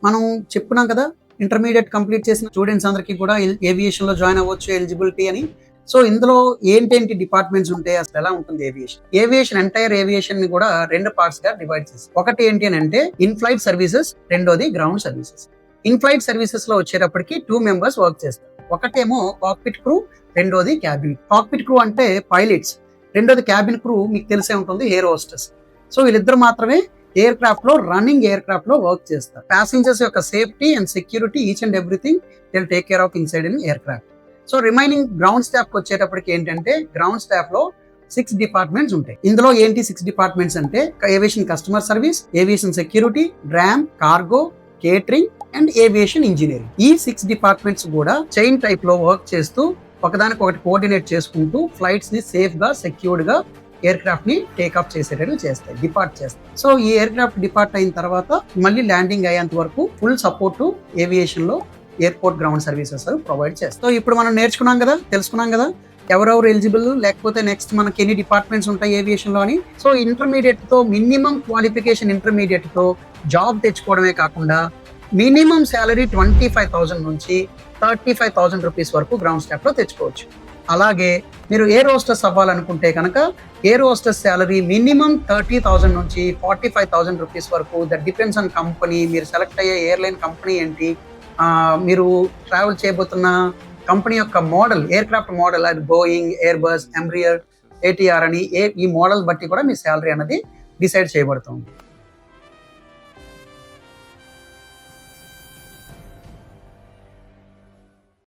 మనం చెప్పుకున్నాం కదా, ఇంటర్మీడియట్ కంప్లీట్ చేసిన స్టూడెంట్స్ అందరికీ కూడా ఏవియేషన్లో జాయిన్ అవ్వచ్చు ఎలిజిబిలిటీ అని. సో ఇందులో ఏంటేంటి డిపార్ట్మెంట్స్ ఉంటాయి, అసలు ఎలా ఉంటుంది ఏవియేషన్ ఎంటైర్ ఏవియేషన్ ని కూడా 2 పార్ట్స్ గా డివైడ్ చేసి, ఒకటి ఏంటి అని అంటే ఇన్ ఫ్లైట్ సర్వీసెస్, రెండోది ground services. In flight services లో వచ్చేటప్పటికి 2 మెంబర్స్ వర్క్ చేస్తారు. ఒకటేమో కాక్పిట్ క్రూ, రెండోది క్యాబిన్. కాక్పిట్ క్రూ అంటే పైలట్స్, రెండోది క్యాబిన్ క్రూ మీకు తెలిసే ఉంటుంది, ఎయిర్ హోస్టెస్. సో వీళ్ళిద్దరు మాత్రమే ఎయిర్ క్రాఫ్ట్ లో, రన్నింగ్ ఎయిర్ క్రాఫ్ట్ లో వర్క్ చేస్తారు. ప్యాసింజర్స్ యొక్క safety and security, each and everything they take care of inside in air craft. So remaining ground staff వచ్చేటప్పటికి ఏంటంటే, గ్రౌండ్ స్టాఫ్ లో 6 డిపార్ట్మెంట్స్ ఉంటాయి. ఇందులో ఏంటి 6 డిపార్ట్మెంట్స్ అంటే, aviation customer service, aviation security, డ్రామ్, cargo, catering and aviation engineering. ఈ 6 departments కూడా చైన్ టైప్ లో వర్క్ చేస్తూ ఒకదానికొకటి కోఆర్డినేట్ చేసుకుంటూ ఫ్లైట్స్ ని సేఫ్ గా, సెక్యూర్డ్ గా ఎయిర్ క్రాఫ్ట్ ని టేక్అప్ చేసేటట్లు చేస్తాయి, డిపార్ట్ చేస్తాయి. సో ఈ ఎయిర్ క్రాఫ్ట్ డిపార్ట్ అయిన తర్వాత మళ్ళీ ల్యాండింగ్ అయ్యేంత వరకు ఫుల్ సపోర్ట్ ఏవియేషన్ లో ఎయిర్పోర్ట్ గ్రౌండ్ సర్వీసెస్ ప్రొవైడ్ చేస్తాం. సో ఇప్పుడు మనం నేర్చుకున్నాం కదా, తెలుసుకున్నాం కదా ఎవరెవరు ఎలిజిబుల్, లేకపోతే నెక్స్ట్ మనకి ఎన్ని డిపార్ట్మెంట్స్ ఉంటాయి ఏవియేషన్ లో అని. సో ఇంటర్మీడియట్ తో, మినిమం క్వాలిఫికేషన్ ఇంటర్మీడియట్ తో జాబ్ తెచ్చుకోవడమే కాకుండా మినిమం శాలరీ 25,000 నుంచి 35,000 రూపీస్ వరకు గ్రౌండ్ స్టాఫ్ లో తెచ్చుకోవచ్చు. అలాగే మీరు ఎయిర్ హోస్టెస్ అవ్వాలనుకుంటే కనుక ఎయిర్ హోస్టెస్ శాలరీ మినిమం 30,000 నుంచి 45,000 రూపీస్ వరకు. దట్ డిపెండ్స్ ఆన్ కంపెనీ, మీరు సెలెక్ట్ అయ్యే ఎయిర్లైన్ కంపెనీ ఏంటి, మీరు ట్రావెల్ చేయబోతున్న కంపెనీ యొక్క మోడల్, ఎయిర్ క్రాఫ్ట్ మోడల్, అది బోయింగ్, ఎయిర్ బస్, ఎంబ్రియర్, ఏటీఆర్ అని ఈ మోడల్ బట్టి కూడా మీ శాలరీ అనేది డిసైడ్ చేయబడుతుంది.